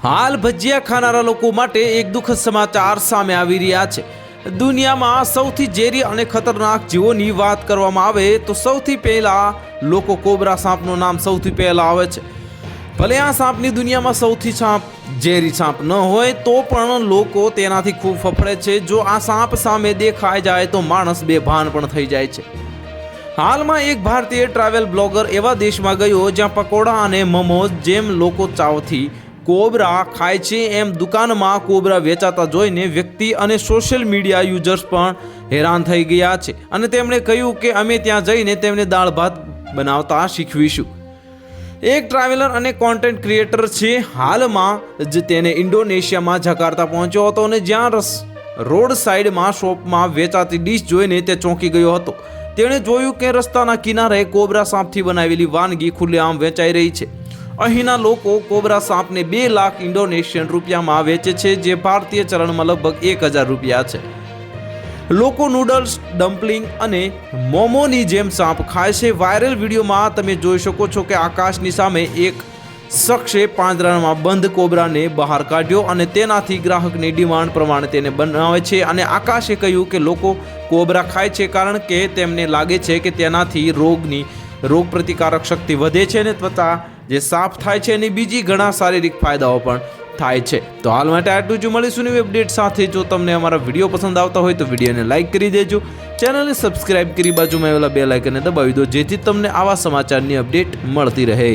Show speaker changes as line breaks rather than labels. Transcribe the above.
હાલ ભજીયા ખાનારા લોકો માટે એક દુઃખદ સમાચાર સામે આવી રહ્યા છે। દુનિયામાં સૌથી ઝેરી અને ખતરનાક જીવોની વાત કરવામાં આવે તો સૌથી પહેલા લોકો કોબરા સાપનું નામ સૌથી પહેલા આવે છે। ભલે આ સાપની દુનિયામાં સૌથી ઝેરી સાપ ન હોય તો પણ લોકો તેનાથી ખૂબ ફફડે છે। જો આ સાપ સામે દેખાઈ જાય તો માણસ બેભાન પણ થઈ જાય છે। હાલમાં એક ભારતીય ટ્રાવેલ બ્લોગર એવા દેશમાં ગયો જ્યાં પકોડા અને મોમોઝ જેમ લોકો ચાવથી કોબરા ખાય છે એમ દુકાનમાં કોબરા વેચાતા જોઈને વ્યક્તિ અને સોશિયલ મીડિયા યુઝર્સ પણ હેરાન થઈ ગયા છે અને તેમણે કહ્યું કે અમે ત્યાં જઈને તેમને દાળ ભાત બનાવતા શીખવીશું। એક ટ્રાવેલર અને કોન્ટેન્ટ ક્રિએટર છે। હાલમાં જ તેને ઇન્ડોનેશિયામાં જકાર્તા પહોંચ્યો હતો અને જ્યાં રોડ સાઈડમાં શોપમાં વેચાતી ડીશ જોઈને તે ચોંકી ગયો હતો। તેણે જોયું કે રસ્તાના કિનારે કોબરા સાપથી બનાવેલી વાનગી ખુલ્લેઆમ વેચાઈ રહી છે। અહીંના લોકો કોબરા સાપને 2 લાખ ઇન્ડોનેશિયન રૂપિયામાં વેચે છે, જે ભારતીય ચલણમાં લગભગ 1000 રૂપિયા છે। લોકો નૂડલ્સ, ડમ્પલિંગ અને મોમોની જેમ સાપ ખાય છે। વાયરલ વિડીયોમાં તમે જોઈ શકો છો કે આકાશની સામે એક શખ્સે પાંજરામાં બંધ કોબરાને બહાર કાઢ્યો અને તેનાથી ગ્રાહકની ડિમાન્ડ પ્રમાણે તેને બનાવે છે અને આકાશે કહ્યું કે લોકો કોબરા ખાય છે કારણ કે તેમને લાગે છે કે તેનાથી રોગ પ્રતિકારક શક્તિ વધે છે અને ત્વચા જે સાફ થાય છે અને બીજી ઘણા શારીરિક ફાયદાઓ પણ થાય છે। તો હાલ માટે આટલું જ। મળીશું નવી અપડેટ સાથે। જો તમને અમારા વિડીયો પસંદ આવતા હોય તો વિડીયોને લાઇક કરી દેજો, ચેનલને સબસ્ક્રાઇબ કરી બાજુમાં આવેલા બેલ આઇકનને દબાવી દો, જેથી તમને આવા સમાચારની અપડેટ મળતી રહે।